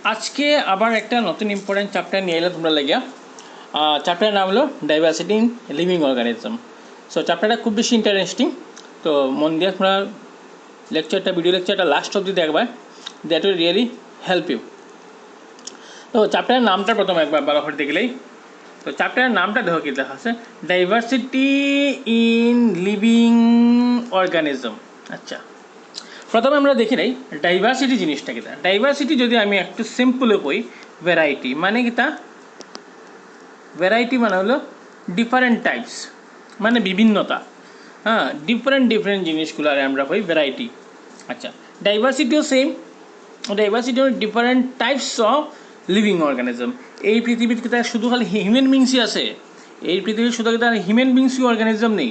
আজকে আবার একটা নতুন ইম্পর্টেন্ট চ্যাপ্টার নিয়ে এলাম তোমরা লাগিয়া। চ্যাপ্টারের নাম হলো diversity in living organism. So চ্যাপ্টারটা খুব বেশি ইন্টারেস্টিং, তো মন দিয়ে তোমরা ভিডিও লেকচারটা লাস্ট অবধি দেখবা, that will really help you. তো চ্যাপ্টারের নামটা প্রথম একবার ভালো করে দেখলেই, তো চ্যাপ্টারের নামটা দেখো কি লেখা আছে, ডাইভার্সিটি ইন লিভিং অর্গানিজম। আচ্ছা, প্রথমে আমরা দেখি নাই ডাইভার্সিটি জিনিসটা কিতা। ডাইভার্সিটি যদি আমি একটু সিম্পলে কই, ভ্যারাইটি মানে কিতা। ভ্যারাইটি মানে হলো ডিফারেন্ট টাইপস, মানে বিভিন্নতা। হ্যাঁ, ডিফারেন্ট জিনিসগুলো আমরা কই ভ্যারাইটি। আচ্ছা, ডাইভার্সিটিও সেম। ডাইভার্সিটি হলো different types of living organism. এই পৃথিবীর কিতা শুধু খালি হিউম্যান বিংসই আছে? এই পৃথিবীর শুধু কিতা হিউম্যান বিংসই অর্গানিজম নেই,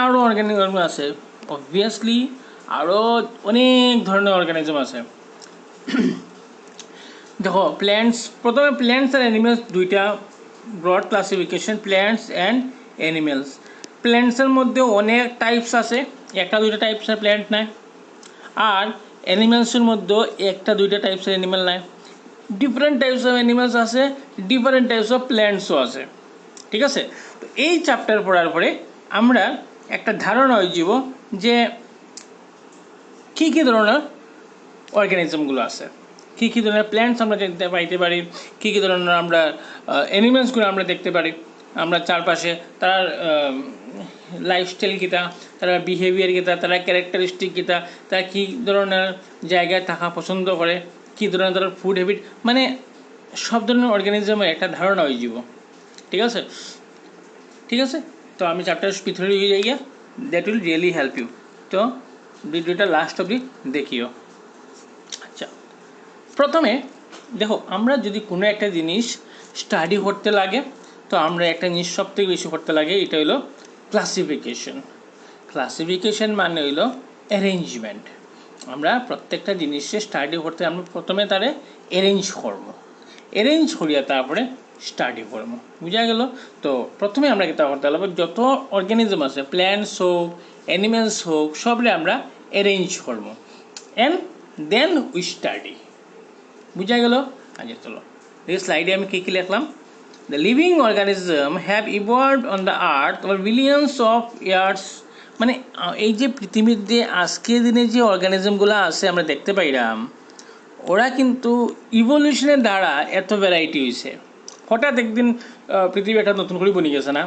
আরও অর্গানিজম আছে অবভিয়াসলি। আরও অনেক ধরনের অর্গানিজম আছে। দেখো প্ল্যান্টস, প্রথমে প্ল্যান্টস আর অ্যানিমেলস দুইটা broad classification, plants and animals. প্ল্যান্টসের মধ্যে অনেক টাইপস আছে, একটা দুইটা টাইপসের প্ল্যান্ট নাই। আর অ্যানিমেলসের মধ্যেও একটা দুইটা টাইপসের অ্যানিমেল নাই। ডিফারেন্ট টাইপস অফ অ্যানিমেলস আছে, ডিফারেন্ট টাইপস অফ প্ল্যান্টসও আছে। ঠিক আছে, তো এই চ্যাপ্টার পড়ার পরে আমরা একটা ধারণা হয়ে যাব যে কী কী ধরনের অর্গানিজমগুলো আছে, কী কী ধরনের প্ল্যান্টস আমরা দেখতে পাইতে পারি, কী কী ধরনের আমরা অ্যানিমেলসগুলো আমরা দেখতে পারি আমরা চারপাশে, তার লাইফস্টাইল কীটা, তারা বিহেভিয়ার কীটা, তারা ক্যারেক্টারিস্টিক কীটা, তারা কী ধরনের জায়গায় থাকা পছন্দ করে, কী ধরনের তারা ফুড হ্যাবিট, মানে সব ধরনের অর্গানিজমের একটা ধারণা হয়ে যাব। ঠিক আছে, ঠিক আছে। তো আমি চ্যাপ্টার ভিতরে হয়ে যাই গিয়া, that will really help you. তো ভিডিওটা লাস্ট অবধি দেখিও। আচ্ছা, প্রথমে দেখো, আমরা যদি কোনো একটা জিনিস স্টাডি করতে লাগে, তো আমরা একটা জিনিস সবথেকে বেশি করতে লাগে, এটা হলো ক্লাসিফিকেশন। ক্লাসিফিকেশন মানে হইলো অ্যারেঞ্জমেন্ট। আমরা প্রত্যেকটা জিনিসে স্টাডি করতে আমরা প্রথমে তারে অ্যারেঞ্জ করবো, অ্যারেঞ্জ করিয়া তারপরে স্টাডি করবো, বুঝা গেল? তো প্রথমে আমরা কী করতে লাগবে, যত অর্গানিজম আছে, প্ল্যান্টস হোক অ্যানিমেলস হোক, সবরে আমরা অ্যারেঞ্জ করবো, অ্যান্ড দেন উই স্টাডি। বুঝা গেল? আচ্ছা চলো, এই স্লাইডে আমি কী কী লিখলাম। The living organism have evolved on the earth over billions of years. মানে এই যে পৃথিবীর যে আজকের দিনে যে অর্গানিজমগুলো আছে আমরা দেখতে পাইলাম, ওরা কিন্তু ইভলিউশনের দ্বারা এত ভ্যারাইটি হয়েছে। হঠাৎ একদিন পৃথিবী একটা নতুন করে বনে গেছে না?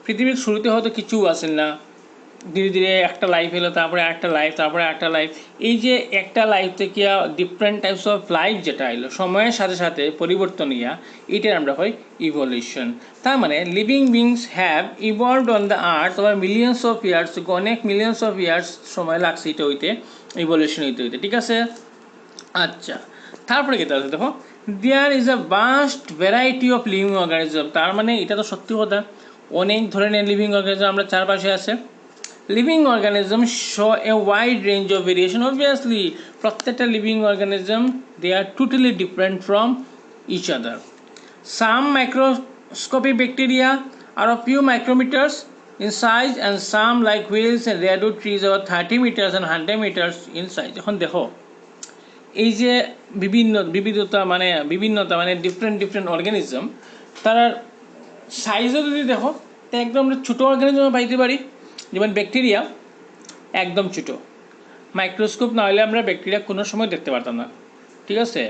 পৃথিবীর শুরুতে হয়তো কিছু আসেন না, ধীরে ধীরে একটা লাইফ এলো, তারপরে একটা লাইফ, তারপরে একটা লাইফ। এই যে একটা লাইফ থেকে ডিফারেন্ট টাইপস অফ লাইফ যেটা এলো সময়ের সাথে সাথে পরিবর্তন ইয়া, এটার আমরা হয় ইভলিউশন। তার মানে living beings have evolved on the earth over millions of years, অনেক মিলিয়ন্স অফ ইয়ার্স সময় লাগছে এটা হইতে, ইভলিউশন হইতে হইতে। ঠিক আছে, আচ্ছা। তারপরে কী আছে দেখো, there is a vast variety of living organism. তার মানে এটা তো সত্যি কথা, অনেক ধরনের লিভিং অর্গানিজম আমরা চারপাশে আছে। Living organism show a wide range of variation. Obviously প্রত্যেকটা living organism they are totally different from each other. Some microscopic bacteria are of few micrometers in size, and some like whales and redwood trees are 30 meters and 100 meters in size. এখন দেখো, এই যে বিভিন্নতা মানে different organism, তার সাইজও যদি দেখো, তো একদম আমরা ছোটো অর্গানিজম পাইতে পারি, যেমন ব্যাকটেরিয়া একদম ছোটো, মাইক্রোস্কোপ না হলে আমরা ব্যাকটেরিয়া কোনো সময় দেখতে পারতাম না। ঠিক আছে,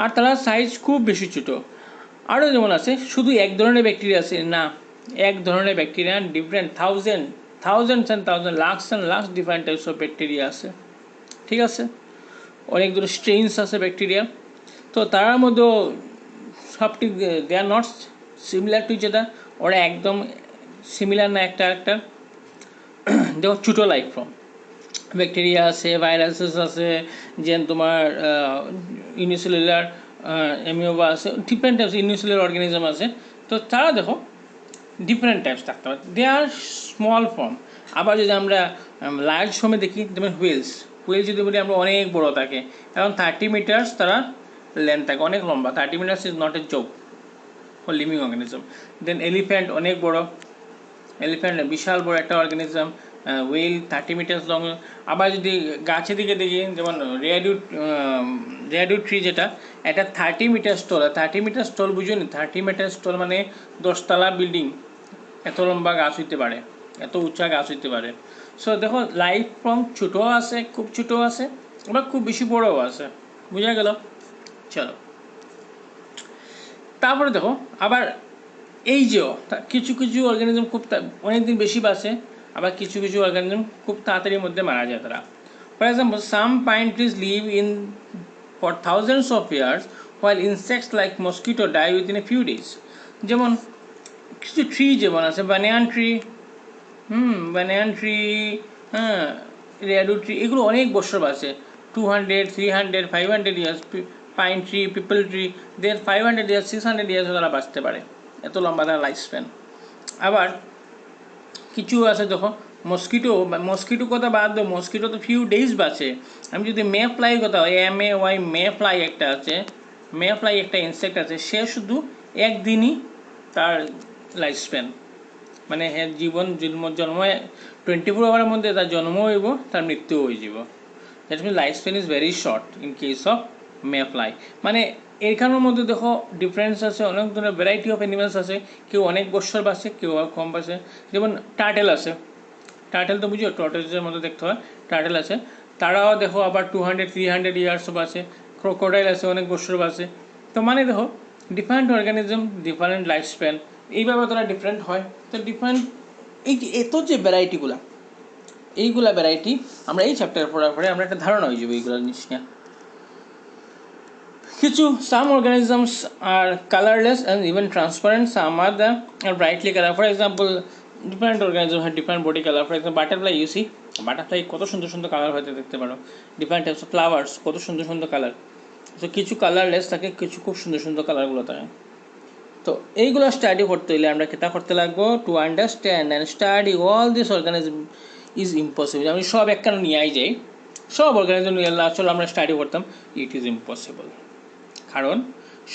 আর তারা সাইজ খুব বেশি ছোটো। আরও যেমন আছে, শুধু এক ধরনের ব্যাকটেরিয়া আছে না, এক ধরনের bacteria different thousands and lakhs different types of bacteria আছে। ঠিক আছে, অনেকগুলো স্ট্রেইনস আছে ব্যাকটেরিয়া। তো তার মধ্যেও সবটি they are not similar to each other, ওরা একদম সিমিলার না একটা একটা। দেখো ছোটো লাইফ ফর্ম ব্যাকটেরিয়া আছে, ভাইরাসেস আছে, যেন তোমার ইউনিসেলুলার অ্যামিওবা আছে, ডিফারেন্ট টাইপস ইউনিসেলুলার অর্গানিজম আছে। তো তারা দেখো ডিফারেন্ট টাইপস থাকতে পারে, দে আর স্মল ফর্ম। আবার যদি আমরা লার্জ ফর্মে দেখি, যেমন হুইলস যদি বলি আমরা, অনেক বড়ো থাকে, এখন 30 মিটার্স তারা লেন্থ থাকে, অনেক লম্বা। 30 metres is not a joke for living organism. Then elephant অনেক বড়ো, এলিফ্যান্ট বিশাল বড় একটা অর্গানিজম। whale 30 meters long. আবার যদি গাছের দিকে দেখি যেমন রেয়ারউড ট্রি যেটা এটা 30 মিটার টল। 30 মিটার টল বুঝুন, 30 মিটার টল মানে 10তলা বিল্ডিং, এত লম্বা গাছ হইতে পারে, এত উঁচা গাছ হইতে পারে। সো দেখো লাইফ ফর্ম ছোটও আছে, খুব ছোটও আছে, আবার খুব বেশি বড়ও আছে। বুঝা গেল? চলো তারপরে দেখো আবার এই যে কিছু কিছু অর্গানিজম খুব অনেকদিন বেশি বাঁচে, আবার কিছু কিছু অর্গানিজম খুব তাড়াতাড়ির মধ্যে মারা যায় তারা। For example, some pine trees live in for thousands of years while insects like mosquito die within a few days. যেমন কিছু ট্রি যেমন আছে বানিয়ান ট্রি, বানিয়ান ট্রি, হ্যাঁ, রেয়ারউড ট্রি, এগুলো অনেক বছর বাঁচে, 200, 300, 500 years. Pine tree, peepal tree, দের 500 ইয়ার্স, 600 ইয়ার্সও তারা বাঁচতে পারে, এত লম্বা তার লাইফ স্প্যান। আবার কিছু আছে দেখো মস্কিটো কথা বাদ দাও, মস্কিটো তো ফিউ ডেজ বাঁচে। আমি যদি মে ফ্লাই কথা হয়, MAY, মে ফ্লাই একটা আছে, মে ফ্লাই একটা ইনসেক্ট আছে, সে শুধু একদিনই তার লাইফ স্প্যান, মানে হ্যাঁ জীবন জন্ম 24 আওয়ারের মধ্যে তার জন্ম হইব, তার মৃত্যু হয়ে যাব। That mean life span is very short in case of mayfly. মানে এইখানের মধ্যে দেখো ডিফারেন্স আছে, অনেক ধরনের ভ্যারাইটি অফ অ্যানিমেলস আছে, কেউ অনেক বছর বাঁচে, কেউ কম বাঁচে। যেমন টার্টেল আছে, টার্টেল তো বুঝো টর্টয়েজের মধ্যে দেখতে হয়, টার্টেল আছে, তারাও দেখো আবার 200, 300 ইয়ার্স বাঁচে। ক্রোকোডাইল আছে, অনেক বছর বাঁচে। তো মানে দেখো different organism, different life span, এইভাবে তারা ডিফারেন্ট হয়। তো ডিফারেন্ট এই যে এত যে ভ্যারাইটিগুলা, এইগুলা ভ্যারাইটি আমরা এই চ্যাপ্টার পড়ার পরে আমরা একটা ধারণা হয়ে যাবে এইগুলো জিনিস নিয়ে। কিছু some organisms are colorless and even transparent, some are brightly colored. For example, different organisms have different body color. For example, butterfly, you see butterfly কত সুন্দর সুন্দর কালার হয়তো দেখতে পারো, ডিফারেন্ট টাইপস অফ ফ্লাওয়ার্স, কত সুন্দর সুন্দর কালার। তো কিছু কালারলেস থাকে, কিছু খুব সুন্দর সুন্দর কালারগুলো থাকে। তো এইগুলো স্টাডি করতে হলে আমরা কেটা করতে লাগবো, to understand and study all this organism is impossible. আমি সব একখানে নিয়ে যাই, সব অর্গানিজম নিয়ে আসলে আমরা স্টাডি করতাম, ইট ইজ ইম্পসিবল। কারণ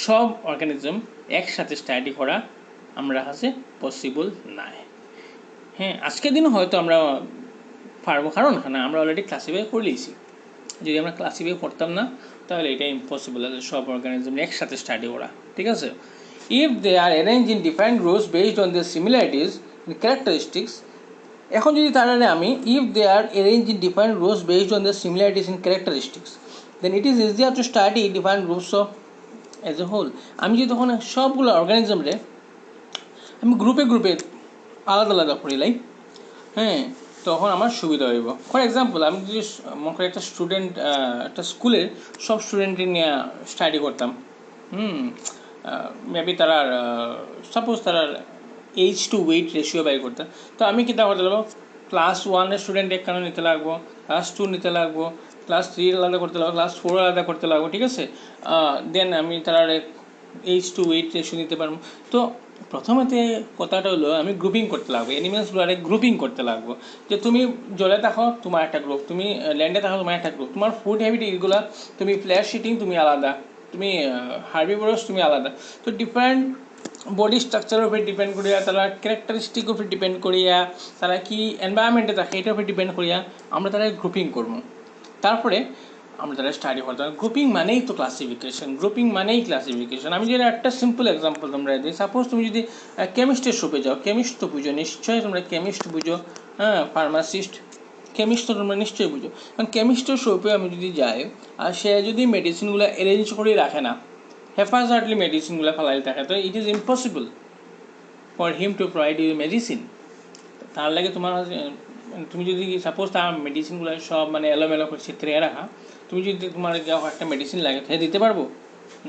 সব অর্গানিজম একসাথে স্টাডি করা আমরা কাছে পসিবল নাই। হ্যাঁ, আজকের দিনে হয়তো আমরা পারবো, কারণ আমরা অলরেডি ক্লাসিফাই করে নিয়েছি। যদি আমরা ক্লাসিফাই করতাম না তাহলে এটা ইম্পসিবল আছে সব অর্গানিজম একসাথে স্টাডি করা, ঠিক আছে? If they are arrange in different groups based on their similarities in characteristics, এখন যদি তারা আমি if they are arrange in different groups based on their similarities in characteristics, then it is easier to study different groups of as a whole. আমি যদি তখন সবগুলো অর্গানিজমরে আমি গ্রুপে গ্রুপে আলাদা আলাদা করিলাই, হ্যাঁ, তখন আমার সুবিধা হইব। ফর এক্সাম্পল, আমি যদি মনে করি একটা স্টুডেন্ট, একটা স্কুলের সব স্টুডেন্টের নিয়ে স্টাডি করতাম, মেবি তারা সাপোজ তারা age to weight ratio by করতাম, তো আমি কী তা করতে লাগবো, ক্লাস 1-এর স্টুডেন্ট এক কারণে নিতে লাগবো, ক্লাস 2 নিতে লাগবো, ক্লাস 3 আলাদা করতে লাগবো, ক্লাস 4 আলাদা করতে লাগবো, ঠিক আছে? দেন আমি তারা এইজ টু ওয়েট রেশিও নিতে পারবো। তো প্রথমতে কথাটা হলো আমি গ্রুপিং করতে লাগবো, অ্যানিমেলসগুলো গ্রুপিং করতে লাগবো, যে তুমি জলে থাকো তোমার একটা গ্রুপ, তুমি ল্যান্ডে থাকো তোমার একটা গ্রুপ, তোমার ফুড হ্যাবিট এগুলো, তুমি ফ্ল্যাশ ইটিং তুমি আলাদা, তুমি হার্বিভোরাস তুমি আলাদা। তো ডিফারেন্ট বডি স্ট্রাকচারের উপরে ডিপেন্ড করিয়া, তারা ক্যারেক্টারিস্টিকের উপরে ডিপেন্ড করিয়া, তারা কি এনভায়রনমেন্টে থাকে এটার উপরে ডিপেন্ড করিয়া আমরা তারা গ্রুপিং করবো। তারপরে আমরা তারা স্টাডি করতে হবে। গ্রুপিং মানেই তো ক্লাসিফিকেশন, গ্রুপিং মানেই ক্লাসিফিকেশন। আমি যদি একটা সিম্পল এক্সাম্পল তোমরা দিই, সাপোজ তুমি যদি কেমিস্টের শপে যাও, কেমিস্ট তো বুঝো নিশ্চয়ই, তোমরা কেমিস্ট বুঝো, হ্যাঁ, ফার্মাসিস্ট, কেমিস্ট তো তোমরা নিশ্চয়ই বুঝো। কারণ কেমিস্টের শপে আমি যদি যাই আর সে যদি মেডিসিনগুলো অ্যারেঞ্জ করে রাখে না, হ্যাফাজার্ডলি মেডিসিনগুলো ফেলাই থাকে, তো it is impossible for him to provide you medicine. তার লাগে তোমার তুমি যদি সাপোজ তার মেডিসিনগুলো সব মানে এলোমেলো করে ছিটকে রাখা, তুমি যদি তোমার একটা মেডিসিন লাগে তাহলে দিতে পারবো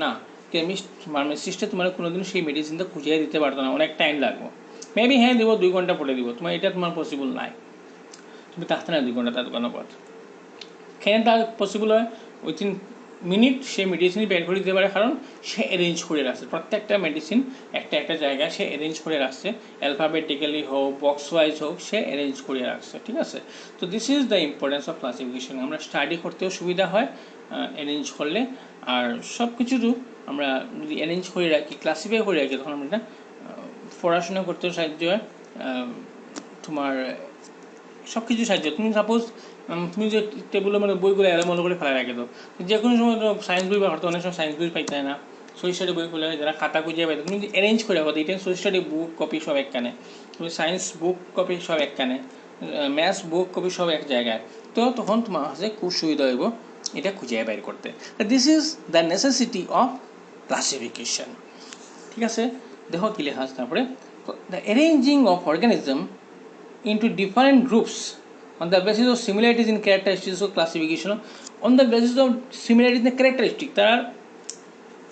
না। কেমিস্ট ফার্মাসিস্টে তোমার কোনোদিন সেই মেডিসিনটা খুঁজে দিতে পারতো না, অনেক টাইম লাগবে। মেবি হ্যাঁ দিব, 2 ঘন্টা পরে দিব, তোমার এটা তোমার পসিবল নাই, তুমি থাকতে না 2 ঘন্টা তার দোকানের পর। কেন তা পসিবল হয়? উইথিন মিনিট সে মেডিসিন বের করে দিতে পারে, কারণ সে অ্যারেঞ্জ করে রাখছে প্রত্যেকটা মেডিসিন, একটা একটা জায়গায় সে অ্যারেঞ্জ করে রাখছে, অ্যালফাবেটিক্যালি হোক বক্স ওয়াইজ হোক, সে অ্যারেঞ্জ করে রাখছে, ঠিক আছে? তো this is the importance of classification. আমরা স্টাডি করতেও সুবিধা হয় অ্যারেঞ্জ করলে, আর সব কিছু আমরা যদি অ্যারেঞ্জ করে রাখি, ক্লাসিফাই করে রাখি, তখন আমরা পড়াশোনা করতেও সাহায্য হয়, তোমার সব কিছু সাহায্য। তুমি সাপোজ তুমি যে টেবিলের মানে বইগুলো এলোমেলো করে ফেলা রাখে, তো যে কোনো সময় সায়েন্স বই বা হয়তো অনেক সময় সায়েন্স বই পাইতে না, সোশ্যাল স্টাডি বই খুলে যারা খাতা খুঁজে পাইতো, তুমি অ্যারেঞ্জ করে রাখো, এটা সোশ্যাল স্টাডি বুক কপি সব একখানে, তুমি সায়েন্স বুক কপি সব একখানে, ম্যাথস বুক কপি সব এক জায়গায়, তো তখন তোমার কাছে খুব সুবিধা হইব এটা খুঁজে বের করতে। This is the necessity of classification. ঠিক আছে, দেখো কি লেখা আছে তারপরে, the arranging of organism into different groups on the basis of similarities in characteristics of classification, on the basis of similarities in the characteristic, তারা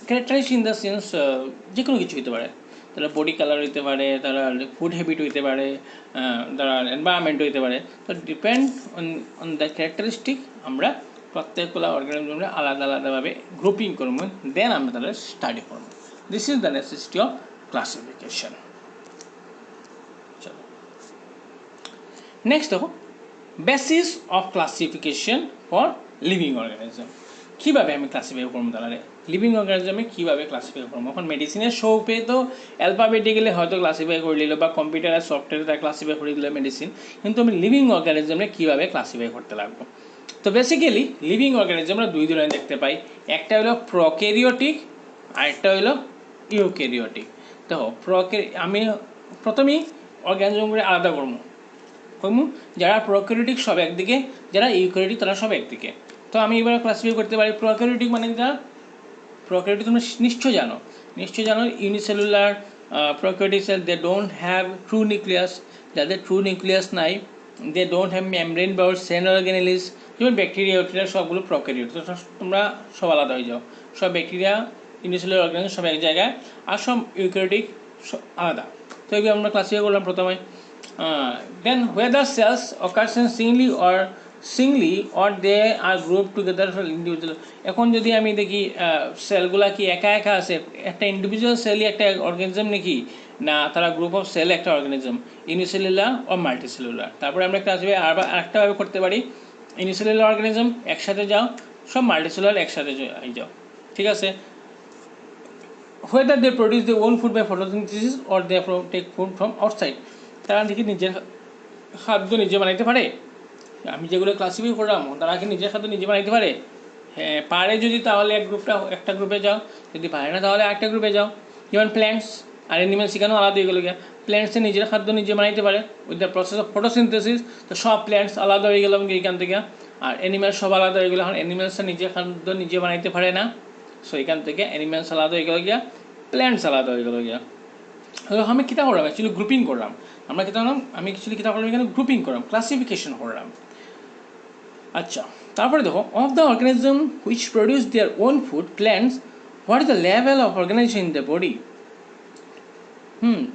ক্যারেক্টারিস্টিক ইন দ্য সেন্স যে কোনো কিছু হতে পারে, তারা বডি কালার হইতে পারে, তারা ফুড হ্যাবিট হইতে পারে, তারা এনভায়রনমেন্ট হইতে পারে, তো ডিপেন্ড অন দ্য ক্যারেক্টারিস্টিক আমরা প্রত্যেকগুলো অর্গানিজমে আলাদা আলাদাভাবে গ্রুপিং করবো, দেন আমরা তাদের স্টাডি করবো। This is the necessity of classification. চলো নেক্সট দেখো, basis of classification for living organism. কীভাবে আমি ক্লাসিফাই করবো তাহলে লিভিং অর্গানিজমে কীভাবে ক্লাসিফাই করবো? এখন মেডিসিনের শৌপে তো অ্যালফাবেটিক্যালি হয়তো ক্লাসিফাই করে দিল, বা কম্পিউটার আর সফটওয়্যারে তারা ক্লাসিফাই করে দিল মেডিসিন, কিন্তু আমি লিভিং অর্গানিজমে কীভাবে ক্লাসিফাই করতে লাগবো? তো বেসিক্যালি লিভিং অর্গানিজম আমরা দুই ধরনের দেখতে পাই, একটা হলো প্রোক্যারিওটিক আর একটা হলো ইউক্যারিওটিক। দেখো আমি প্রথমেই অর্গানিজমগুলো আলাদা করবো, যারা প্রোক্যারিওটিক সব একদিকে, যারা ইউক্যারিওটিক তারা সব একদিকে। তো আমি এবার ক্লাসিফাই করতে পারি প্রোক্যারিওটিক মানে যারা প্রোক্যারিওটিক তোমরা নিশ্চয় জানো unicellular prokaryotic cell, they don't have true nucleus, যাদের ট্রু নিউক্লিয়াস নাই, দে ডোন্ট হ্যাভ মেমব্রেন বা সেল অর্গানেলিস, যেমন ব্যাকটেরিয়া সবগুলো প্রোক্যারিওট। তো তোমরা সব আলাদা হয়ে যাও, সব ব্যাকটেরিয়া ইউনিসেলুলার অর্গানিজম সব এক জায়গায়, আর সব ইউক্যারিওটিক আলাদা। তো এইভাবে আমরা ক্লাসিফাই করলাম প্রথমে। Then whether cells occur singly or they are grouped together for individual. এখন যদি আমি দেখি সেলগুলা কি একা একা আছে, একটা ইন্ডিভিজুয়াল সেলই একটা অর্গানিজম নাকি না তারা গ্রুপ অফ সেল একটা অর্গানিজম, ইউনিসেলুলার ও মাল্টিসেলুলার। তারপরে আমরা ক্লাসিফাই আরেকটাভাবে করতে পারি, ইউনিসেলুলার অর্গানিজম একসাথে যাও, সব মাল্টিসেলুলার একসাথে যাও। ঠিক আছে, whether they produce their own food by photosynthesis or they take food from outside. তারা কি নিজের খাদ্য নিজে বানাইতে পারে? আমি যেগুলো ক্লাসিফাই করলাম তারা কি নিজের খাদ্য নিজে বানাইতে পারে? হ্যাঁ পারে, যদি তাহলে একটা গ্রুপে যাও, যদি পারে না তাহলে একটা গ্রুপে যাও। যেমন প্ল্যান্টস আর অ্যানিমেল সেখানেও আলাদা হয়ে গেল গিয়া, প্ল্যান্টসে নিজের খাদ্য নিজে বানাইতে পারে with the process of photosynthesis, তো সব প্ল্যান্টস আলাদা হয়ে গেলাম এইখান থেকে। আর অ্যানিমেল সব আলাদা হয়ে গেলো, এখন অ্যানিমেলসে নিজের খাদ্য নিজে বানাইতে পারে না, সো এখান থেকে অ্যানিমেলস আলাদা হয়ে গেল গিয়া, প্ল্যান্টস আলাদা হয়ে গেল গিয়া। আমি কিতা করলাম অ্যাকচুয়ালি গ্রুপিং করলাম, আমি কিতা করলাম এখানে গ্রুপিং করলাম, ক্লাসিফিকেশন করলাম। আচ্ছা, তারপরে দেখো, of the organism which produce their own food plants, what is the level of organisation in the body.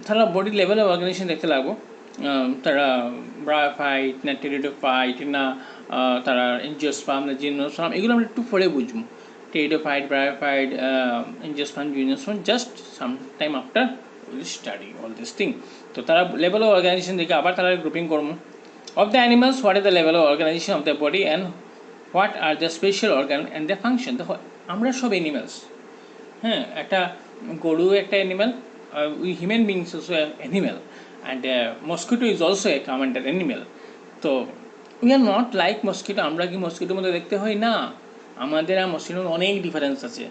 তারা বডির লেভেল অফ অর্গানাইজেশন দেখতে লাগবো, তারা ব্রায়োফাইট না টেরিডোফাইট না তারা এনজিওস্পার্ম না জিনোস্পার্ম, এগুলো আমরা একটু পরে বুঝবো। Pteridophyte, bryophyte, angiosperm, gymnosperm, just some time after will study all this thing. তো তারা লেভেল অফ অর্গানাইজেশন দেখে আবার তারা গ্রুপিং করবো। Of the animals, what is the level of organization of the body and what are the special organ and the function. দেখো আমরা সব animals, হ্যাঁ একটা গরু একটা animal, human beings also animal, and mosquito is also a commander animal. তো we are not like mosquito, আমরা কি মস্কিটোর মধ্যে দেখতে হয় না, আমাদের আর মস্কিটোর অনেক ডিফারেন্স আছে।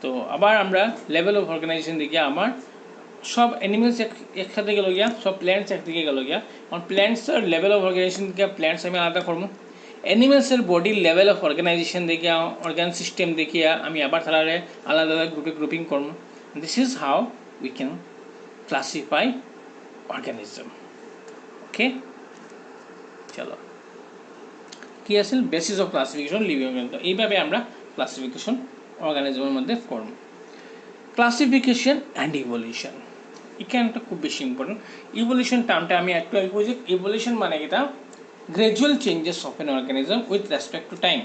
তো আবার আমরা লেভেল অফ অর্গানাইজেশন দেখি, আমার সব অ্যানিমেলস একসাথে গেল গিয়া, সব প্ল্যান্টস একদিকে গেল গিয়া। কারণ প্ল্যান্টসের লেভেল অফ অর্গানাইজেশন দেখে প্ল্যান্টস আমি আলাদা করবো, অ্যানিমেলসের বডির লেভেল অফ অর্গানাইজেশন দেখিয়া, অর্গান সিস্টেম দেখিয়া আমি আবার তারা আলাদা আলাদা গ্রুপিং করবো। This is how we can classify organism. Okay, চলো কি আসলে basis of classification living organism, এইভাবে আমরা ক্লাসিফিকেশন অর্গানিজমের মধ্যে করবো। ক্লাসিফিকেশন অ্যান্ড ইভলিউশন, এখানটা খুব বেশি ইম্পর্টেন্ট। ইভলিউশন টার্মটা আমি একটু আগে বলছি, ইভলিউশন মানে এটা gradual changes of N organism with respect to time.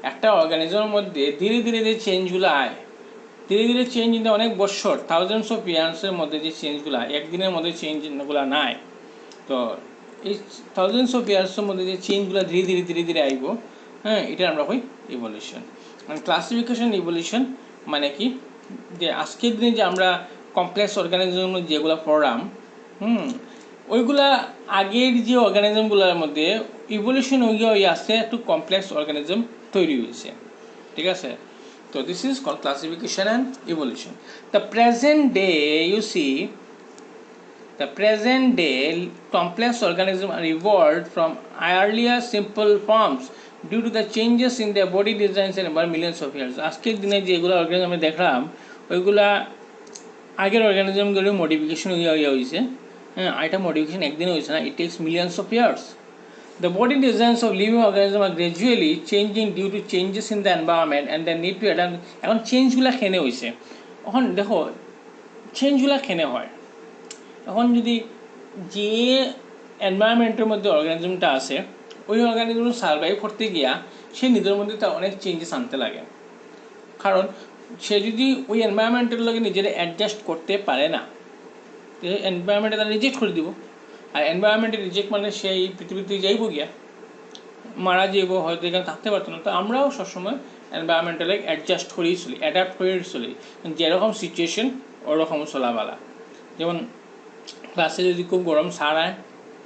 একটা অর্গানিজমের মধ্যে ধীরে ধীরে যে চেঞ্জগুলো আয়, ধীরে ধীরে চেঞ্জ কিন্তু অনেক বছর, থাউজেন্ডস অফ ইয়ার্সের মধ্যে যে চেঞ্জগুলো একদিনের মধ্যে চেঞ্জগুলো নাই, তো এই থাউজেন্ডস অফ ইয়ার্সের মধ্যে যে চেঞ্জগুলো ধীরে ধীরে আইব, হ্যাঁ এটা আমরা কই ইভলিউশন। মানে ক্লাসিফিকেশন ইভলিউশন মানে কি, যে আজকের দিনে যে আমরা কমপ্লেক্স অর্গানিজম যেগুলো পড়লাম, ওইগুলা আগের যে অর্গানিজমগুলোর মধ্যে ইভলিউশন হয়ে আসছে একটু কমপ্লেক্স অর্গানিজম তৈরি হয়েছে, ঠিক আছে? তো this is call classification and evolution. The present day you see, the present day complex organisms are evolved from earlier simple forms due to the changes in their body designs and over millions of years. আজকের দিনে যেগুলো organism আমি দেখলাম ওইগুলা আগের অর্গানিজমগুলো modification হয়েছে। হ্যাঁ, এটা মডিফিকেশন একদিনে হয়েছে না, it takes millions of years. The body designs of living organisms are gradually changing due to changes in the environment and they need to adapt. এখন চেঞ্জগুলো কেনে হয়েছে, এখন দেখো চেঞ্জগুলো কেনে হয়, এখন যদি যে এনভায়রনমেন্টের মধ্যে অর্গানিজমটা আছে ওই অর্গানিজম সার্ভাইভ করতে গিয়া সে নিজের মধ্যে তার অনেক চেঞ্জেস আনতে লাগে, কারণ সে যদি ওই এনভায়রনমেন্টের লগে নিজের অ্যাডজাস্ট করতে পারে না, এনভায়রনমেন্টে তারা রিজেক্ট করে দিব। আর এনভায়রনমেন্টে রিজেক্ট মানে সেই পৃথিবীতে যাইব গিয়া, মারা যাইব, হয়তো এখানে থাকতে পারতো না। তো আমরাও সবসময় এনভায়রনমেন্টাল অ্যাডজাস্ট করেই চলি, অ্যাডাপ্ট করেই চলি, যেরকম সিচুয়েশন ওরকম চলাবালা। যেমন ক্লাসে যদি খুব গরম ছাড়ায়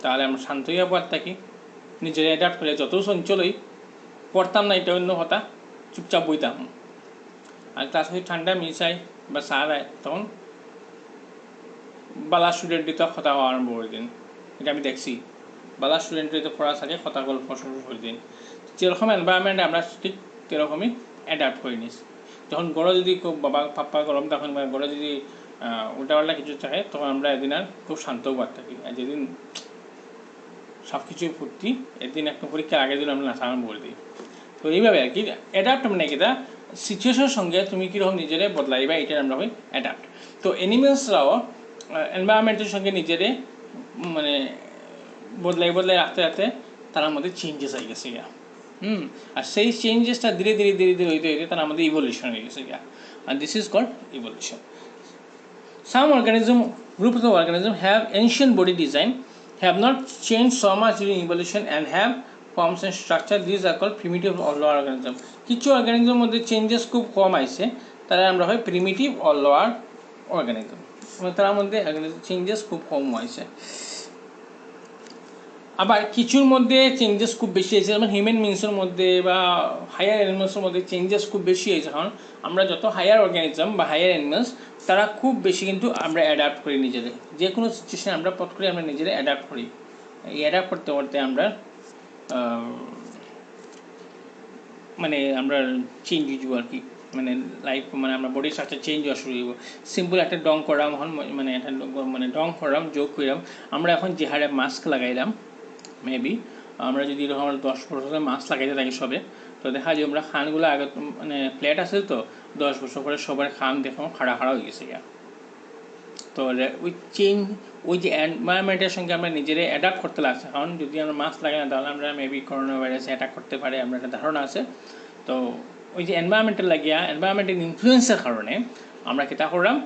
তাহলে আমরা শান্ত হইয়া পড় থাকি, নিজের অ্যাডাপ্ট করে যত চঞ্চলই পড়তাম না, এটা অন্য কথা, চুপচাপ বইতাম। আর ক্লাসে যদি ঠান্ডা মিশাই বা ছাড়ায় তখন বালা স্টুডেন্টই তো কথা হওয়া আরম্ভ করে দিন, এটা আমি দেখছি। বালা স্টুডেন্টই তো পড়া থাকে কথা গল্প শুরু করে দিন। যেরকম এনভায়রনমেন্ট আমরা ঠিক সেরকমই অ্যাডাপ্ট করে নিস। যখন গড়ে যদি খুব বাবা পাপ্পা গরম তখন গড়ে যদি উল্টাপাল্টা কিছু থাকে তখন আমরা এদিন আর খুব শান্তও পার থাকি। আর যেদিন সব কিছুই ফুর্তি এদিন একটা পরীক্ষার আগের দিন আমরা নাচা আরম্ভ করে দিই। তো এইভাবে আর কি অ্যাডাপ্ট মানে কি, তা সিচুয়েশনের সঙ্গে তুমি কীরকম নিজেরে বদলাইবা এটার আমরা হয় অ্যাডাপ্ট। তো অ্যানিমেলসরাও এনভায়রনমেন্টের সঙ্গে নিজেরে মানে বদলাই রাখতে রাখতে তার মধ্যে চেঞ্জেস হয়ে গেছে গিয়া। আর সেই চেঞ্জেসটা ধীরে ধীরে ধীরে ধীরে হইতে হইতে তার মধ্যে ইভলিউশন হয়ে গেছে গিয়া। আর this is called evolution. Some groups of organisms have ancient body design, have not changed so much during evolution and have forms and structure. These are called primitive or lower organism. কিছু অর্গানিজমের মধ্যে changes খুব কম আইছে, তারা আমরা হয় primitive or lower organism, তার মধ্যে changes খুব কম হয়েছে। আবার কিছুর মধ্যে চেঞ্জেস খুব বেশি হয়েছে, যেমন হিউম্যান বিংসের মধ্যে বা হায়ার অ্যানিমালসের মধ্যে চেঞ্জেস খুব বেশি হয়েছে। কারণ আমরা যত হায়ার অর্গানিজম বা হায়ার অ্যানিমালস তারা খুব বেশি কিন্তু আমরা অ্যাডাপ্ট করি নিজেদের, যে কোনো সিচুয়েশানে আমরা পট করে আমরা নিজেরা অ্যাডাপ্ট করি। এই অ্যাডাপ্ট করতে করতে আমরা মানে আমরা চেঞ্জ হইব আর কি, মানে লাইফ মানে আমরা বডি স্ট্রাকচার চেঞ্জ হওয়া শুরু হইব। সিম্পল একটা ডং করাম হন, মানে একটা মানে ডং করাম যোগ করাম, আমরা এখন যে হারে মাস্ক লাগাইলাম মেবি আমরা যদি এরকম 10 বছর মাস্ক লাগাইতে থাকি সবে, তো দেখা যায় আমরা খানগুলো আগে মানে ফ্ল্যাট আছে, তো 10 বছর পরে সবার খান দেখো খাড়া খাড়া হয়ে গেছে গিয়া। তো ওই চেঞ্জ ওই যে এনভায়রনমেন্টের সঙ্গে আমরা নিজেরা অ্যাডাপ্ট করতে লাগছে। কারণ যদি আমরা মাস্ক লাগাই না তাহলে আমরা মেবি করোনা ভাইরাসে অ্যাটাক করতে পারে, আমরা একটা ধারণা আছে। তো ওই যে এনভায়রনমেন্টের লাগিয়া এনভায়রনমেন্টের ইনফ্লুয়েন্সের কারণে আমরা কেটা করলাম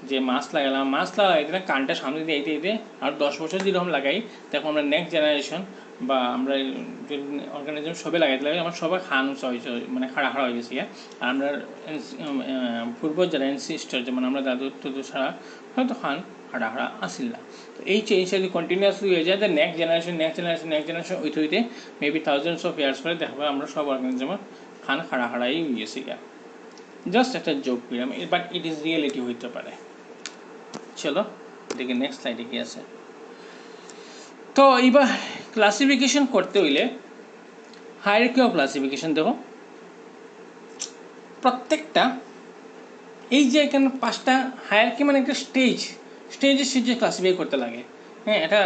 যে মাস্ক লাগালাম, মাস্ক লাগাইতে না কানটা সামনে দিয়ে আইতে আর 10 বছর যেরকম লাগাই তখন আমরা নেক্সট জেনারেশন বা আমরা অর্গানিজম সবে লাগাইতে লাগে আমার সবাই খান উঁচা হয়েছে, মানে খাড়া খাড়া হয়ে গেছে। আর আমরা পূর্ব যারা এনসিস্টার যেমন আমরা দাদু টুদু ছাড়া হয়তো খান খাড়া খাড়া আসিল না। তো এই চেঞ্জটা যদি কন্টিনিউয়াসলি হয়ে যায়, নেক্সট জেনারেশন হইতে হইতে মেবি থাউজেন্ডস অফ ইয়ার্স পরে দেখবো আমরা সব অর্গানিজমের খান খাড়া খাড়াই হয়ে গেছে গা। জাস্ট একটা যোগ করলাম, বাট ইট ইজ রিয়েলিটি হইতে পারে। চলো দেখি নেক্সট স্লাইডে কি আছে। তো এবার ক্লাসিফিকেশন করতে হইলে হায়ারার্কি অফ ক্লাসিফিকেশন দেখো, প্রত্যেকটা এই যে এখানে 5টা হায়ারার্কি মানে একটা স্টেজে ক্লাসিফাই করতে লাগে। হ্যাঁ, এটা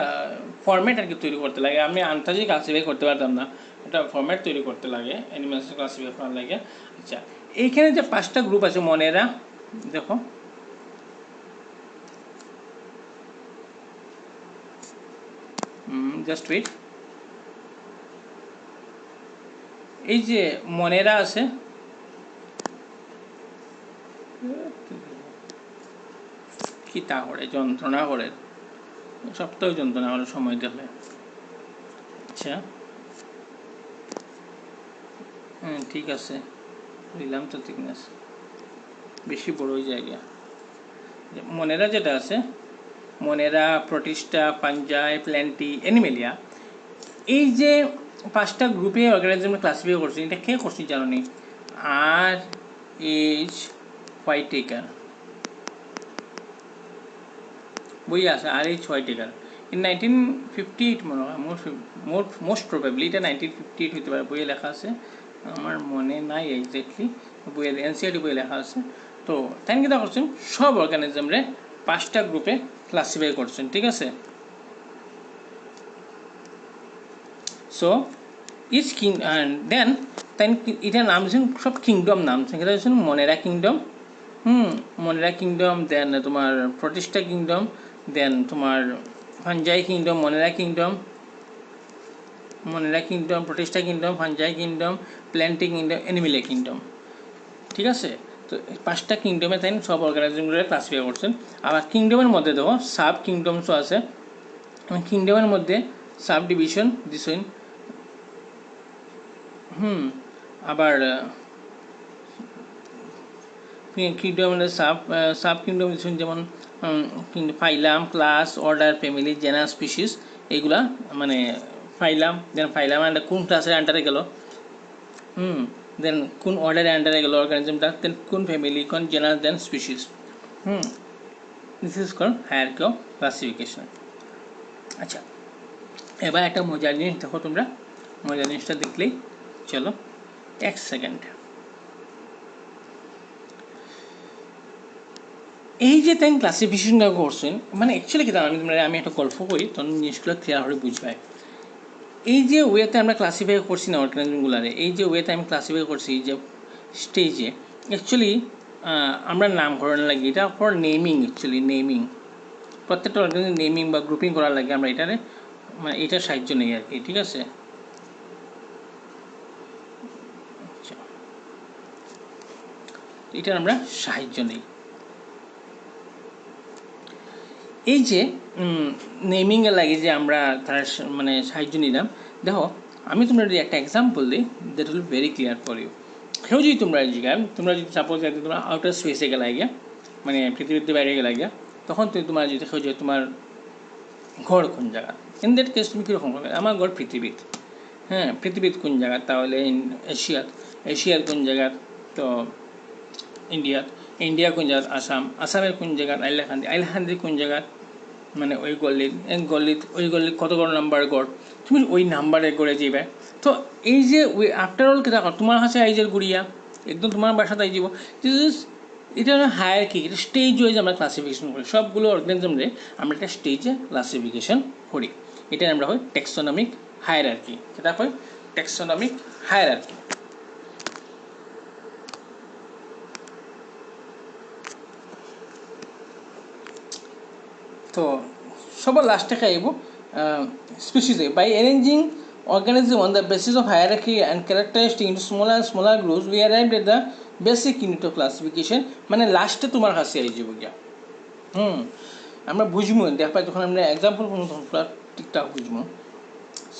ফরম্যাট আর কি তৈরি করতে লাগে। আমি আন্তাজে ক্লাসিফাই করতে পারতাম না, এটা ফরম্যাট তৈরি করতে লাগে অ্যানিমালস ক্লাসিফাই করার লাগে। আচ্ছা, এইখানে যে 5টা গ্রুপ আছে মনেরা দেখো, জাস্ট ওয়েট, এই যে মনেরা আছে কি তা করে যন্ত্রণা করে, সপ্তাহ যন্ত্রণা হলে সময় দেখলে। আচ্ছা ঠিক আছে, দিলাম তো থিকনেস বেশি বড় ওই জায়গা। মনেরা যেটা আছে মনেরা, প্রোটিস্টা, ফাঞ্জাই, প্ল্যান্টি, অ্যানিমেলিয়া, এই যে 5টা গ্রুপে অর্গানিজম ক্লাসিফাই করছি, এটা কে করছি জানো নি? আর এইচ হোয়াইটেকার, বই আছে আর এইচ হোয়াইটেকার ইন 1958 মনে হয়, মোস্ট প্রবাবলি এটা 1958 হতে পারে, বইয়ে লেখা আছে, আমার মনে নাই এক্স্যাক্টলি, বইয়ের এনসিআরটি বইয়ে লেখা আছে। তো তাই কিনা করছেন সব অর্গানিজমরে 5টা গ্রুপে ক্লাসিফাই করছেন, ঠিক আছে। সো ইচ কিং দেন তাই এটার নাম দিয়েছেন সব কিংডম নাম, সেটা হচ্ছে মনেরা কিংডম, মনেরা কিংডম, দেন তোমার প্রতিষ্ঠা কিংডম, দেন তোমার ফাঞ্জাই কিংডম, মনেরা কিংডম, প্রতিষ্ঠা kingdom, fungi kingdom, plenty kingdom, Animalia kingdom, ঠিক আছে। তো 5টা কিংডমে তাই সব অর্গানিজমগুলো ক্লাসিফাই করছেন। আবার কিংডমের মধ্যে দেখো সাব কিংডমসও আছে, কিংডমের মধ্যে সাব ডিভিশন দিছেন, আবার কিংডমের সাব কিংডম দিচ্ছেন, যেমন ফাইলাম, ক্লাস, অর্ডার, ফ্যামিলি, জেনার, স্পিসিস, এইগুলা মানে ফাইলাম, দেন ফাইলাম কোন ক্লাসের আন্ডারে গেল, দেন কোন অর্ডারের আন্ডারে গেল অর্গানিজমটা, দেন কোন ফ্যামিলি, কোন genera, then species. This is called hierarchy of classification. আচ্ছা, এবার একটা মজার জিনিস দেখো তোমরা, মজার জিনিসটা দেখলেই চলো 1 সেকেন্ড। এই যে তাই ক্লাসিফিকেশনটা করছেন, মানে অ্যাকচুয়ালি কি আমি একটা গল্প করি, তখন জিনিসগুলো ক্লিয়ার হয়ে বুঝবাই। এই যে ওয়েতে আমরা ক্লাসিফাই করছি না অর্গানিজমগুলারে, এই যে ওয়েতে আমি ক্লাসিফাই করছি যে স্টেজে, অ্যাকচুয়ালি আমরা নামকরণ লাগে, এটা ফর নেমিং, অ্যাকচুয়ালি নেমিং, প্রত্যেকটা অর্গানিজম নেমিং বা গ্রুপিং করার লাগে আমরা এটারে মানে এটার সাহায্য নেই আর কি, ঠিক আছে। এটার আমরা সাহায্য নেই। এই যে নেমিংয়ে লাগে যে আমরা তার মানে সাহায্য নিলাম, দেখো আমি তোমরা যদি একটা এক্সাম্পল দিই, that will very clear for you. কেউ যদি তোমরা যদি সাপোজ তোমরা আউটার স্পেসে গেলে গিয়া, মানে পৃথিবীর বাইরে গেলে গিয়া, তখন তোমার যদি কেউ যে তোমার ঘর কোন জায়গা, ইন দ্যাট কেস তুমি কীরকম হবে, আমার ঘর পৃথিবীর, হ্যাঁ পৃথিবীর কোন জায়গা, তাহলে এশিয়ার কোন জায়গার, তো ইন্ডিয়া কোন জায়গার, আসামের কোন জায়গার, আইলাহান্দি কোন জায়গার, মানে ওই গলিত কত গড় নাম্বার গড়, তুমি ওই নাম্বারে গড়ে যাবে। তো এই যে আফটার অল কেটা তোমার কাছে আইজের গুড়িয়া একদম তোমার বাসাতে আই যাব, এটা হলো হায়ারার্কি, এটা স্টেজ ওয়াইজ আমরা ক্লাসিফিকেশন করি, সবগুলো অর্গানিজমরে আমরা একটা স্টেজে ক্লাসিফিকেশন করি, এটা আমরা হয় টেক্সোনমিক হায়ারার্কি, এটা হয় টেক্সোনমিক হায়ারার্কি। তো সবার লাস্টে খাইব স্পিসিসে, by arranging organism on the basis of hierarchy and characteristic into smaller and smaller groups, we arrived at the basic unit of classification, মানে লাস্টে তোমার কাছে আই যাব গিয়া। আমরা বুঝবো দেখা পাই যখন আমরা এক্সাম্পল কোনো তখন ঠিকঠাক বুঝবো।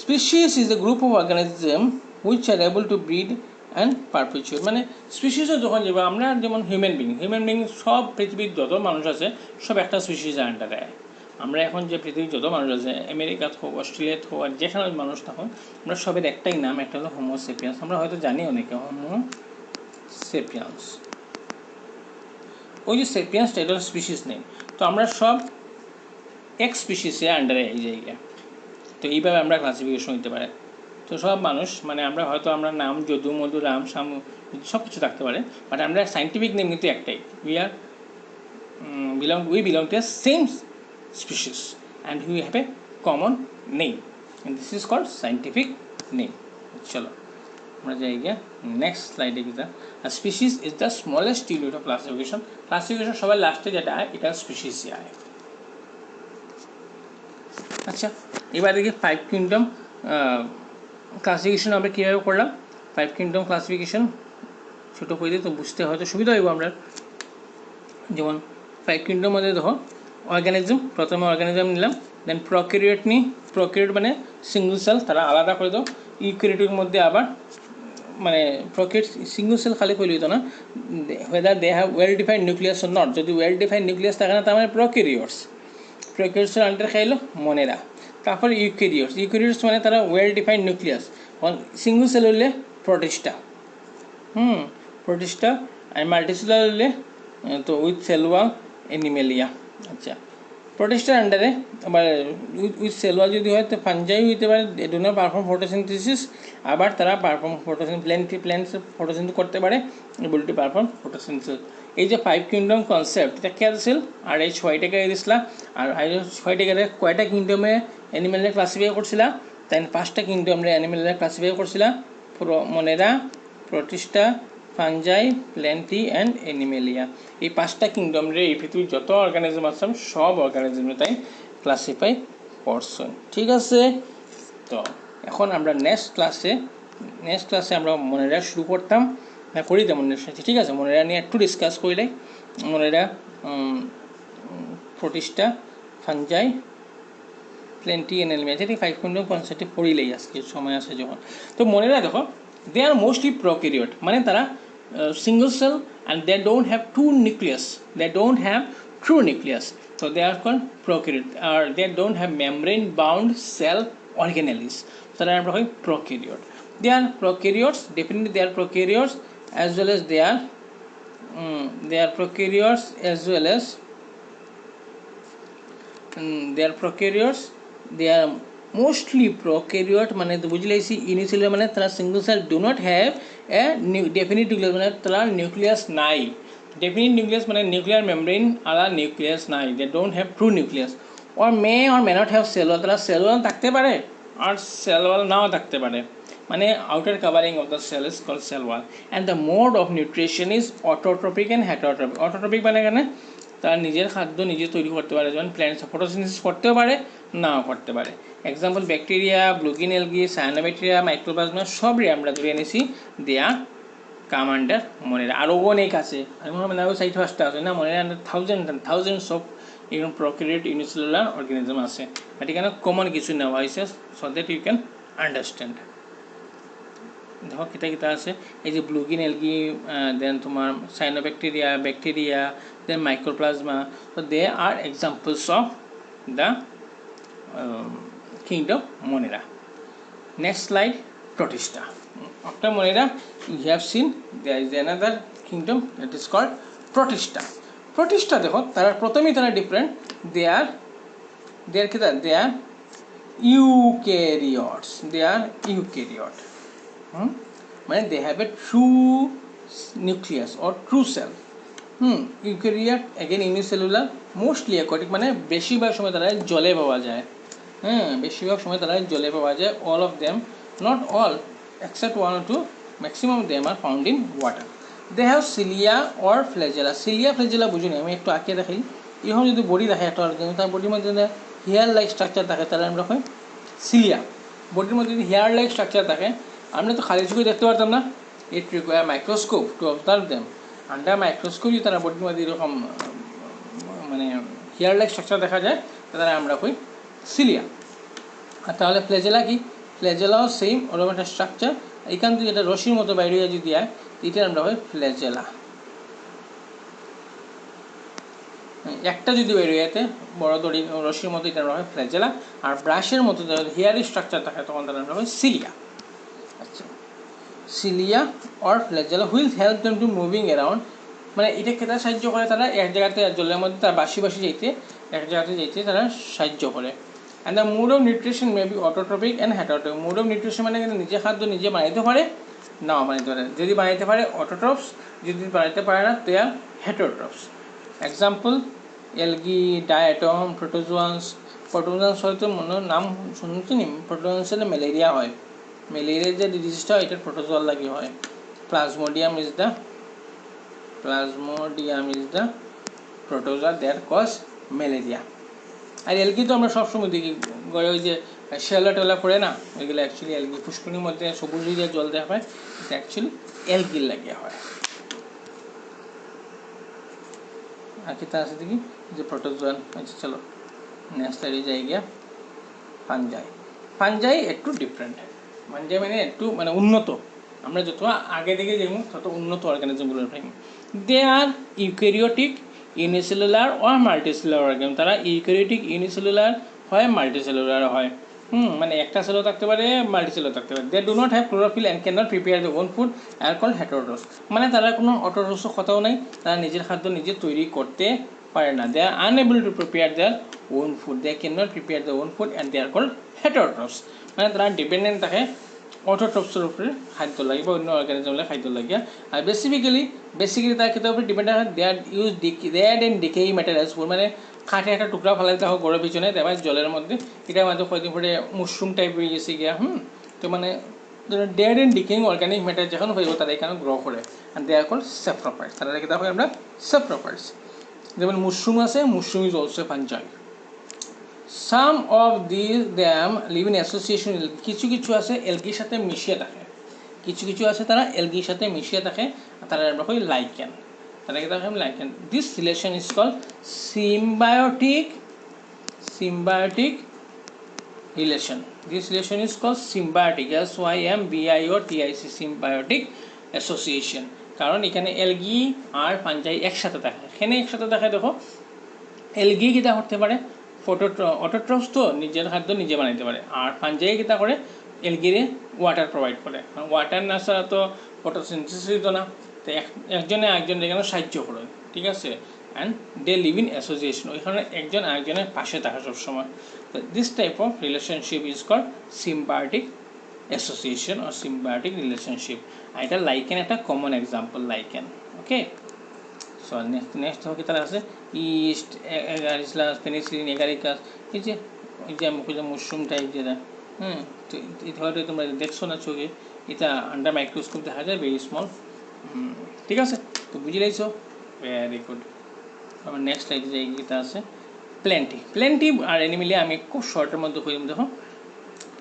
Species is a group of organism which are able two breed and পারপিচুয়েট, মানে স্পিসিসও যখন যাব আমরা, যেমন হিউম্যান বিং সব পৃথিবীর যত মানুষ আছে সব একটা স্পিসিসের আন্ডারে। আমরা এখন যে পৃথিবীর যত মানুষ আছে, আমেরিকাত হোক, অস্ট্রেলিয়াত হোক, আর যেখানে মানুষ থাকুন, আমরা সবের একটাই নাম, একটা হলো হোমো সেপিয়ান্স। আমরা হয়তো জানি অনেকে হোমো সেপিয়ান্স, ওই যে সেপিয়ান্সটা এটা হলো স্পিসিস নেই। তো আমরা সব এক স্পিসিসে আন্ডারে এই জায়গা, তো এইভাবে আমরা ক্লাসিফিকেশন হতে পারে। তো সব মানুষ মানে আমরা হয়তো আমরা নাম যদু, মধু, রাম, শামু সব কিছু থাকতে পারে, বাট আমরা সাইন্টিফিক নেম কিন্তু একটাই, we belong to a same species and we have a common name and this is called scientific name. চলো আমরা যাই গিয়া নেক্সট স্লাইডে গিয়ে। Species is the smallest unit of classification সবার লাস্টে যেটা আয় এটা স্পিসিসই আয়। আচ্ছা, এবার দেখি 5 কিংডম ক্লাসিফিকেশন আমরা কীভাবে করলাম। 5 কিংডম ক্লাসিফিকেশন ছোটো করে দিই তো বুঝতে হয়তো সুবিধা হইব আমরা। যেমন 5 কিংডম মধ্যে দেখো অর্গানিজম, প্রথমে অর্গানিজম নিলাম, দেন প্রক্যারিওট নিই, প্রক্যারিওট মানে সিঙ্গল সেল, তারা আলাদা করে দাও। ইউক্যারিওটের মধ্যে আবার মানে প্রক্যারিওট সিঙ্গল সেল খালি করলে হতো না, whether they have well defined nucleus or not, যদি well defined nucleus থাকে না তার মানে প্রক্যারিওটস। প্রোক্যারিওটসের আন্ডারে খাইলো মনেরা। তারপর ইউক্যারিওটস মানে তারা well defined nucleus, single cell হলে প্রোটিস্টা, প্রোটিস্টা, আর মাল্টিসেলুলার হলে তো উইথ সেল ওয়াল অ্যানিমেলিয়া। আচ্ছা, প্রোটিস্টার আন্ডারে আবার উইথ সেল ওয়াল যদি হয় তো ফাঞ্জাই হইতে পারে, ডু নট পারফর্ম ফটোসিনথেসিস, আবার তারা পারফর্ম প্ল্যান্টস ফটোসিনথেসিস করতে পারে, এবল টু পারফর্ম ফটোসিনথেসিস। এই যে 5 কিংডম কনসেপ্ট, এটা কে আছিল? আর এই 6টাকে দিছিলা, আর এই 6টাকে কয়টা কিংডমে অ্যানিমেলে ক্লাসিফাই করছিলা? তাই 5টা কিংডমে অ্যানিমেলে ক্লাসিফাই করছিলা, Monera, Protista, Fungi, Plantae and Animalia. এই 5টা কিংডম রে এই পৃথিবীর যত অর্গানিজম আছে সব অর্গানিজমে তাই ক্লাসিফাই করছেন। ঠিক আছে, তো এখন আমরা নেক্সট ক্লাসে আমরা মনেরা শুরু করতাম না, করি তেমন সাথে। ঠিক আছে, মনেরা নিয়ে একটু ডিসকাস করলে, Monera, Protista, Fungi, Plantae and Animalia, ঠিক 5 কিংডম কনসেপ্টে পড়িলেই আজকে সময় আছে যখন। তো মনেরা দেখো, দে আর মোস্টলি প্রোক্যারিওট, মানে তারা single cell and they don't have true nucleus, so they are called prokaryote, or they don't have membrane bound cell organelles, so they are called prokaryote. They are prokaryotes, definitely they are prokaryotes, as well as they are prokaryotes, as well as they are prokaryotes, they are mostly prokaryote, মানে বুঝলাইছি unicellular মানে তারা single cell, do not have a definite nucleus, মানে তারা nucleus নাই। Definite nucleus মানে membrane মেমব্রেন আলা nucleus নাই, they don't have true nucleus. Or may not have cell wall, তারা সেল ওয়াল থাকতে পারে আর সেল ওয়াল নাও থাকতে পারে, মানে outer covering of the cell is called cell wall. And the mode of nutrition is autotrophic and heterotrophic. Autotrophic মানে কেন? তারা নিজের খাদ্য নিজে তৈরি করতে পারে, যেমন প্ল্যান্টস ফটোসিনথেসিস করতেও পারে, নাও করতে পারে। Example bacteria, blue green algae, cyanobacteria, mycoplasma সবই আমরা ধরে এনেছি দেয়া কাম আন্ডার মনেরা। আরও অনেক আছে, আমি মনে হয় 4-5টা আছে না, মনেরা আন্ডার থাউজেন্ডস অফ এরকম প্রোক্যারিওট ইউনিসেলুলার অর্গানিজম আছে, বাট এখানে কমন কিছু নেওয়া হয়েছে so that you can understand. দেখো কিতা কিতা আছে, এই যে ব্লুগিন এলগি, দেন তোমার cyanobacteria, bacteria, then mycoplasma, so they are examples of the kingdom Monera. Next slide, Protista. After Monera, you have seen there is another kingdom that is called Protista. Protista দেখো তারা প্রথমেই তারা different, they are eukaryotes, মানে they have a true nucleus or true cell. Eukaryote again unicellular, mostly aquatic, মানে বেশিরভাগ সময় তারা জলে পাওয়া যায়। বেশিরভাগ সময় তারা জলে পাওয়া যায়। All of them, not all, except 1 or 2, maximum of them are found in water. They have cilia or flagella. Flagella বুঝুনি, আমি একটু আঁকিয়ে দেখাই। এরকম যদি বডি দেখে একটা অর্গানিজম, তার বডির মধ্যে হেয়ার লাইক স্ট্রাকচার থাকে, তাহলে আমরা কই সিলিয়া। বডির মধ্যে যদি হেয়ার লাইক স্ট্রাকচার থাকে, আমরা তো খালি চোখে দেখতে পারতাম না, it require microscope to observe them. Under মাইক্রোস্কোপই তারা বডির মধ্যে এরকম মানে হেয়ার লাইক স্ট্রাকচার দেখা যায়, তারা আমরা কই সিলিয়া। আর তাহলে ফ্ল্যাজেলা কি? ফ্ল্যাজেলাও সেম ওরকম একটা স্ট্রাকচার, এখান থেকে এটা রশির মতো বাইরে যদি হয়, এটা আমরা হয় ফ্ল্যাজেলা। একটা যদি বের হয়ে যেতে বড় দড়ি রশির মতো, এটা আমরা হয় ফ্ল্যাজেলা। আর ব্রাশের মতো হেয়ারি স্ট্রাকচার থাকে, তখন তারা আমরা হয় সিলিয়া। আচ্ছা, cilia or flagella which help them to moving around, মানে এটা খেতে সাহায্য করে, তারা এক জায়গাতে জলের মধ্যে তার বাসি যেতে এক জায়গাতে যেতে তারা সাহায্য করে। And the mode of nutrition may be autotrophic and heterotrophic. Mode of nutrition মানে কিন্তু নিজে খাদ্য নিজে বানাইতে পারে, নাও বানাইতে পারে। যদি বানাইতে পারে অটোট্রপস, যদি বানাইতে পারে না they are heterotrophs. Example algae, diatom, protozoans. Protozoans হয়তো মনে নাম শুনতে নি, প্রোটোজোয়ান্সে ম্যালেরিয়া হয়, ম্যালেরিয়ার যে ডিজিজটা হয় এটা প্রোটোজোয়াল লাগে হয়। Plasmodium is the protozoa that cause malaria. আর এলগি তো আমরা সবসময় দেখি গড়ে, ওই যে শ্যাওলা টেলা করে না, ওইগুলো অ্যাকচুয়ালি এলগি। পুষ্করিণীর মধ্যে সবুজ দিয়ে জল দেওয়া হয়, এটা অ্যাকচুয়ালি এলগির লাগিয়ে হয়। আর কি তা আছে দেখি যে প্রোটোজোয়ান। আচ্ছা চলো নেক্সট স্লাইডে যাই গিয়া। ফাঞ্জাই একটু ডিফারেন্ট, ফাঞ্জাই মানে একটু মানে উন্নত, আমরা যত আগে দিকে দেখব তত উন্নত অর্গানিজমগুলোর ভাই। They are eukaryotic unicellular or multicellular organism. তারা ইউক্যারিওটিক ইউনিসেলুলার হয়, মাল্টিসেলুলার হয়। মানে একটা সেলও থাকতে পারে, মাল্টিসেলও থাকতে পারে। They do not have chlorophyll and can not prepare the own food are called heterotrophs. মানে তারা কোনো অটোট্রফসও কথাও নাই, তারা নিজের খাদ্য নিজে তৈরি করতে পারে না। They are unable to prepare their own food, they can not prepare the own food and they are called heterotrophs. মানে তারা ডিপেন্ডেন্ট থাকে অটোট্রফসের উপরে খাদ্য লাগে বা অন্য অর্গানিজমে খাদ্য লাগে। আর বেসিক্যালি তার ক্ষেত্রে উপরে ডিপেন্ড হয় their use their and decay materials food. মানে কাঠে একটা টুকরা ফেলাই দেখো গড়ের পিছনে দেওয়া জলের মধ্যে, এটার মধ্যে কয়েকদিন পরে মাশরুম টাইপ হয়ে গেছে গিয়া। তো মানে dead and decaying organic matter যখন হইব তারা এখানে গ্রো করে, অ্যান্ড দে আর কল্ড স্যাপ্রোফাইটস। তারা দেখে দেখো আমরা স্যাপ্রোফাইটস। যেমন মাশরুম আছে, mushroom is also fungi. Some of them leave in association. কিছু কিছু আছে এলগির সাথে মিশিয়ে থাকে, কিছু কিছু আছে তারা এলগির সাথে মিশিয়ে থাকে, তারা আমরা কই লাইকেন। তাদেরকে দেখো lichen. This relation is called symbiotic relation. This relation is called symbiotic, symbiotic, symbiotic association. কারণ এখানে এলগি আর ফাঞ্জাই একসাথে থাকে। এখানে একসাথে থাকে দেখো, এলগি কিতা করতে পারে, অটোট্রফস তো নিজের খাদ্য নিজে বানাইতে পারে, আর ফাঞ্জাই কিতা করে এলগিরে ওয়াটার প্রোভাইড করে। কারণ ওয়াটার না ছাড়া তো ফটোসিনথেসিস হইতো না, তো একজনে একজনের এখানে সাহায্য করে, ঠিক আছে। And they live in association, ওইখানে একজন আরেকজনের পাশে থাকে সবসময়। তো this type of relationship is called symbiotic association or symbiotic relationship. আর এটা লাইকেন একটা common example, lichen. Okay, so next কি তারা আছে ইস্ট এগারিসলাস, পেনিসিলিন, এগারিকাস। এই যে আমি মাশরুম টাইপ যেটা, তো হয়তো তোমরা দেখছো না চোখে, এটা আন্ডার মাইক্রোস্কোপ দেখা যায়, ভেরি স্মল। ঠিক আছে, তো বুঝে লাইছো, ভেরি গুড। আমার নেক্সট লাইটে যে এটা আছে প্ল্যান্টি আর অ্যানিমেলিয়া। আমি খুব শর্টের মধ্যে করি, দেখো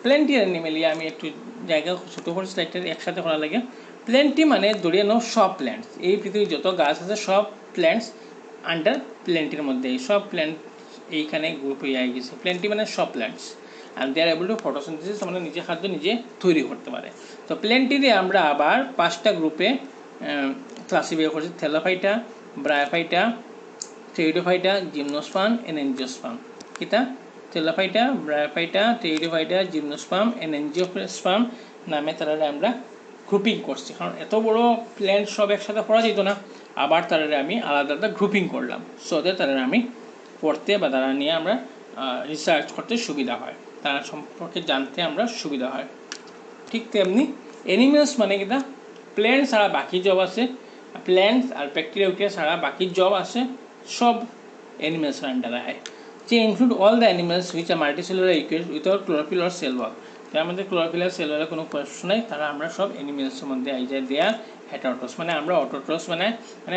প্ল্যান্টি আর অ্যানিমেলিয়া আমি একটু জায়গা ছোটো করে স্লাইডটা একসাথে করা লাগে। প্ল্যান্টি মানে ধরিয়ে নাও সব প্ল্যান্টস, এই পৃথিবীর যত গাছ আছে সব প্ল্যান্টস আন্ডার প্ল্যান্টির মধ্যে, এই সব প্ল্যান্ট এইখানে গ্রুপ হয়ে গেছে। প্ল্যান্টি মানে সব plants, and they are able to photosynthesis, মানে নিজে খাদ্য নিজে তৈরি করতে পারে। তো প্ল্যান্টিতে আমরা আবার 5টা গ্রুপে ক্লাসিফাই করছি, Thallophyta, Bryophyta, Pteridophyta, gymnosperm and angiosperm. এটা Thallophyta, Bryophyta, Pteridophyta, gymnosperm and angiosperm নামে তারা আমরা গ্রুপিং করছি। কারণ এত বড় প্ল্যান্ট সব একসাথে করা যেত না, আবার তারা আমি আলাদা আলাদা গ্রুপিং করলাম, সো দ্যাট তারা আমি পড়তে বা তারা নিয়ে আমরা রিসার্চ করতে সুবিধা হয়, তারা সম্পর্কে জানতে আমরা সুবিধা হয়। ঠিক তেমনি অ্যানিমেলস মানে কিনা প্ল্যান্ট ছাড়া বাকি জব আছে, প্ল্যান্টস আর ব্যাকটেরিয়া ছাড়া বাকি জব আছে সব অ্যানিমেলসের আন্ডারে হয়। যে include all the animals which are multicellular equipped without chlorophyll or cell wall. তার মধ্যে ক্লোরোফিল আর সেল ওয়ালের কোনো প্রশ্ন নাই, তারা আমরা সব অ্যানিমেলসের মধ্যে আই যায়। দেয়া হেটারোট্রস মানে আমরা অটোট্রস, মানে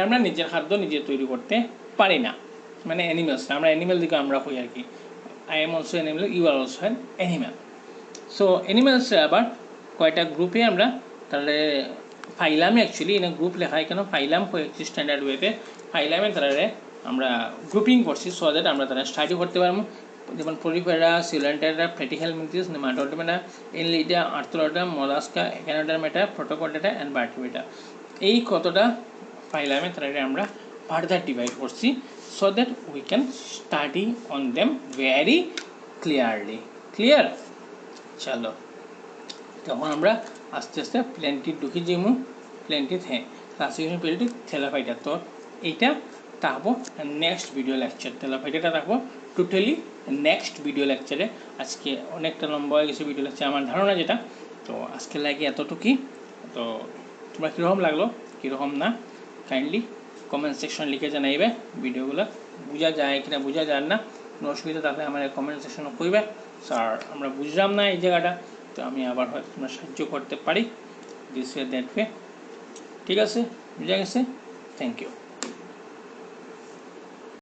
আমরা নিজের খাদ্য নিজে তৈরি করতে পারি না, মানে অ্যানিমেলস আমরা অ্যানিমেল দিকে আমরা হই আর কি। I am also animal, you are also an animal. So animals আবার কয়টা গ্রুপে আমরা তাহলে ফাইলামে অ্যাকচুয়ালি এনে গ্রুপ লেখা হয় কেন, ফাইলাম কয়েকটি স্ট্যান্ডার্ড ওয়েতে ফাইলামে তারা আমরা গ্রুপিং করছি, সো দ্যাট আমরা তারা স্টাডি করতে পারবো। যেমন পলিফেরা, সিলেন্টারা, প্লেটিহেলমিনথিস, নেমাটোডার্মা, এনলিডা, আর্থ্রোডা, মলাস্কা, একানোডার্মেটা, প্রোটোকোডাটা অ্যান্ড ভার্টিব্রেটা। এই কতটা ফাইলামে তারা আমরা ফার্দার ডিভাইড করছি, so that we can study on them very clearly. Clear? চলো তখন আমরা আস্তে আস্তে প্ল্যান্টির ঢুকি যাবো। প্ল্যান্টিত ক্লাসিফিকেশন প্ল্যান্টিত থেলাফাইটা, তো এইটা থাকবো নেক্সট ভিডিও লেকচার। থেলাফাইটাটা থাকবো টোটালি নেক্সট ভিডিও লেকচারে। আজকে অনেকটা লম্বা হয়ে গেছে ভিডিও লেকচার আমার ধারণা যেটা, তো আজকে লাগে এতটুকুই। তো তোমরা কীরকম লাগলো কীরকম না কাইন্ডলি কমেন্ট সেকশন লিখে জানাইবে, ভিডিওগুলো বোঝা যায় কিনা বোঝা যায় না, কোনো অসুবিধা থাকলে আমার কমেন্ট সেকশনে কইবে স্যার আমরা বুঝলাম না এই জায়গাটা, তো আমি আবার হয়তো তোমরা সাহায্য করতে পারি দিস ওয়ে দ্যাট ওয়ে। ঠিক আছে, বুঝা গেছে? Thank you.